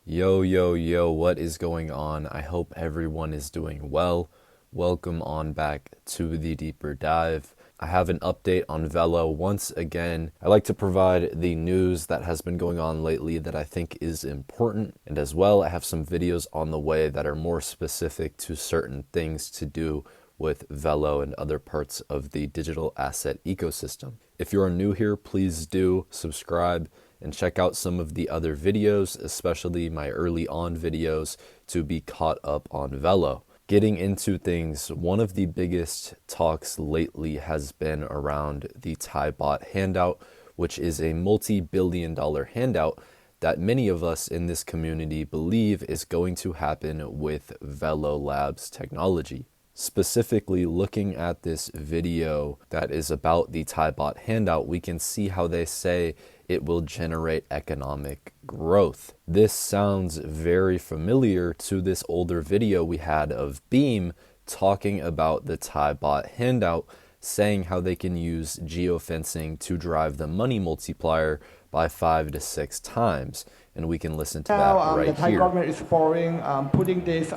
Yo, yo, yo, what is going on? I hope everyone is doing well. Welcome on back to the deeper dive. I have an update on Velo once again. I like to provide the news that has been going on lately that I think is important. And as well, I have some videos on the way that are more specific to certain things to do with Velo and other parts of the digital asset ecosystem. If you are new here, please do subscribe and check out some of the other videos, especially my early on videos, to be caught up on Velo. Getting into things, one of the biggest talks lately has been around the Thai Baht handout, which is a multi-billion-dollar handout that many of us in this community believe is going to happen with Velo Labs technology. Specifically, looking at this video that is about the Thai Baht handout, we can see how they say it will generate economic growth. This sounds very familiar to this older video we had of Beam talking about the Thai Baht handout, saying how they can use geofencing to drive the money multiplier by 5 to 6 times. And we can listen to that right here. The Thai government is exploring putting this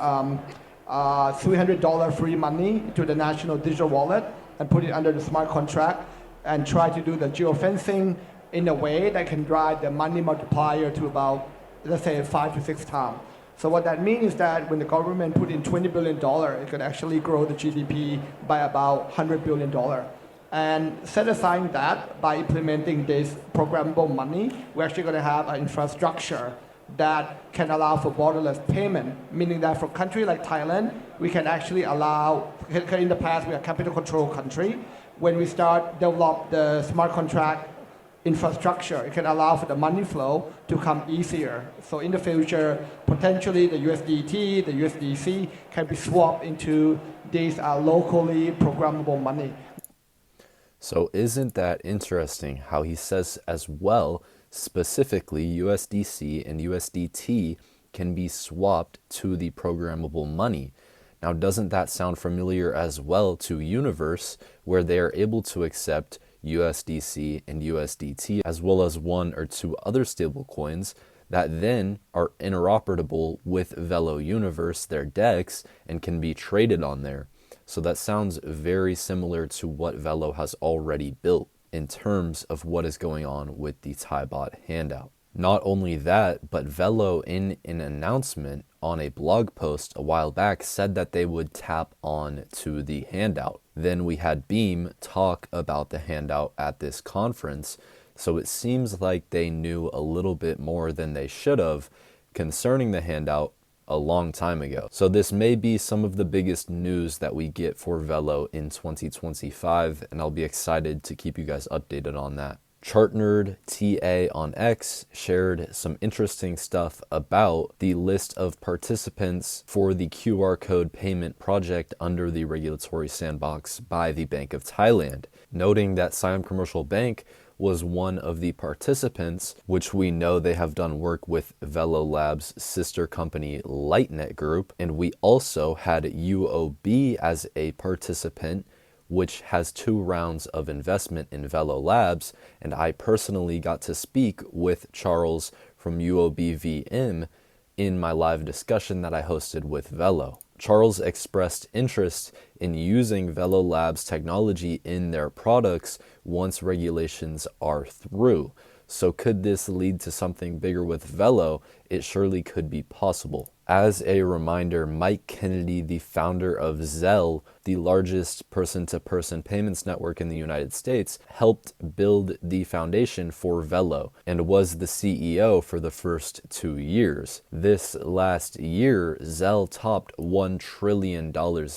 $300 free money to the national digital wallet and put it under the smart contract and try to do the geofencing in a way that can drive the money multiplier to about, let's say, 5 to 6 times. So what that means is that when the government put in $20 billion, it could actually grow the GDP by about $100 billion. And set aside that, by implementing this programmable money, we're actually going to have an infrastructure that can allow for borderless payment, meaning that for a country like Thailand, we can actually allow, in the past we are a capital control country, when we start develop the smart contract infrastructure, it can allow for the money flow to come easier. So in the future, potentially the USDT, the USDC can be swapped into these locally programmable money. So isn't that interesting how he says as well, specifically USDC and USDT can be swapped to the programmable money? Now, doesn't that sound familiar as well to Universe, where they are able to accept USDC and USDT, as well as one or two other stable coins that then are interoperable with Velo Universe, their DEX, and can be traded on there. So that sounds very similar to what Velo has already built in terms of what is going on with the Thai Baht handout. Not only that, but Velo in an announcement on a blog post a while back said that they would tap on to the handout. Then we had Beam talk about the handout at this conference, so it seems like they knew a little bit more than they should have concerning the handout a long time ago. So this may be some of the biggest news that we get for Velo in 2025, and I'll be excited to keep you guys updated on that. ChartNerd TA on X shared some interesting stuff about the list of participants for the QR code payment project under the regulatory sandbox by the Bank of Thailand, noting that Siam Commercial Bank was one of the participants, which we know they have done work with Velo Labs' sister company Lightnet Group, and we also had UOB as a participant, which has 2 rounds of investment in Velo Labs, and I personally got to speak with Charles from UOB VM in my live discussion that I hosted with Velo. Charles expressed interest in using Velo Labs technology in their products once regulations are through. So could this lead to something bigger with Velo? It surely could be possible. As a reminder, Mike Kennedy, the founder of Zelle, the largest person-to-person payments network in the United States, helped build the foundation for Velo and was the CEO for the first 2 years. This last year, Zelle topped $1 trillion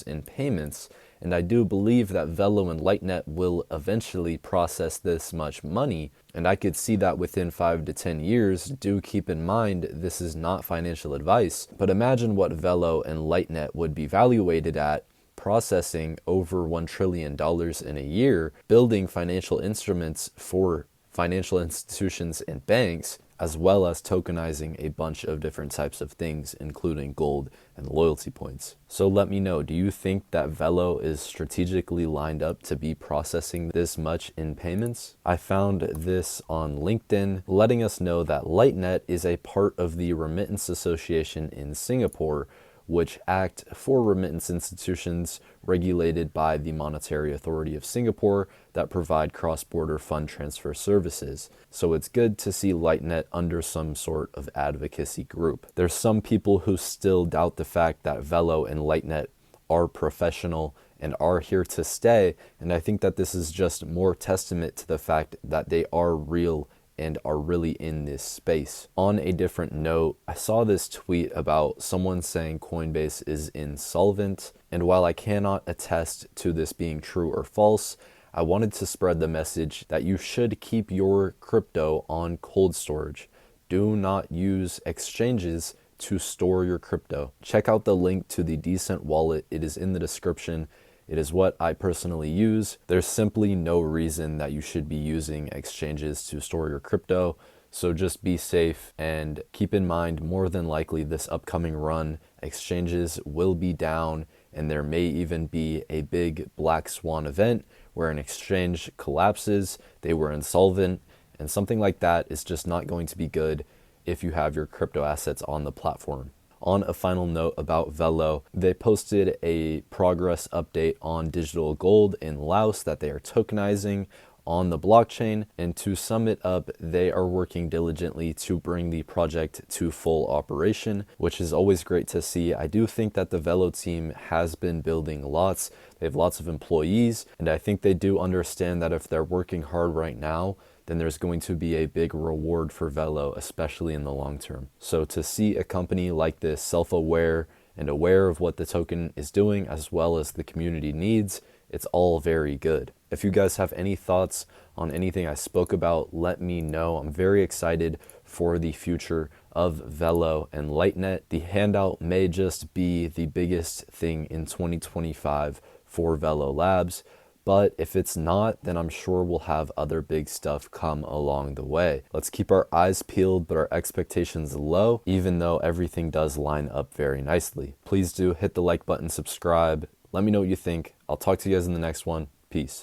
in payments, and I do believe that Velo and Lightnet will eventually process this much money, and I could see that within 5 to 10 years. Do keep in mind, this is not financial advice, but imagine what Velo and Lightnet would be valuated at, processing over $1 trillion in a year, building financial instruments for financial institutions and banks, as well as tokenizing a bunch of different types of things, including gold and loyalty points. So let me know, do you think that Velo is strategically lined up to be processing this much in payments? I found this on LinkedIn, letting us know that Lightnet is a part of the Remittance Association in Singapore, which act for remittance institutions regulated by the Monetary Authority of Singapore that provide cross-border fund transfer services. So it's good to see Lightnet under some sort of advocacy group. There's some people who still doubt the fact that Velo and Lightnet are professional and are here to stay, and I think that this is just more testament to the fact that they are real and are really in this space. On a different note, I saw this tweet about someone saying Coinbase is insolvent, and while I cannot attest to this being true or false, I wanted to spread the message that you should keep your crypto on cold storage. Do not use exchanges to store your crypto. Check out the link to the Decent wallet. It is in the description. It is what I personally use. There's simply no reason that you should be using exchanges to store your crypto. So just be safe and keep in mind, more than likely this upcoming run, exchanges will be down, and there may even be a big black swan event where an exchange collapses, they were insolvent, and something like that is just not going to be good if you have your crypto assets on the platform. On a final note about Velo, they posted a progress update on digital gold in Laos that they are tokenizing on the blockchain, and to sum it up, they are working diligently to bring the project to full operation, which is always great to see. I do think that the Velo team has been building lots. They have lots of employees, and I think they do understand that if they're working hard right now, then there's going to be a big reward for Velo, especially in the long term. So to see a company like this self-aware and aware of what the token is doing, as well as the community needs, it's all very good. If you guys have any thoughts on anything I spoke about, let me know. I'm very excited for the future of Velo and Lightnet. The handout may just be the biggest thing in 2025 for Velo Labs. But if it's not, then I'm sure we'll have other big stuff come along the way. Let's keep our eyes peeled, but our expectations low, even though everything does line up very nicely. Please do hit the like button, subscribe. Let me know what you think. I'll talk to you guys in the next one. Peace.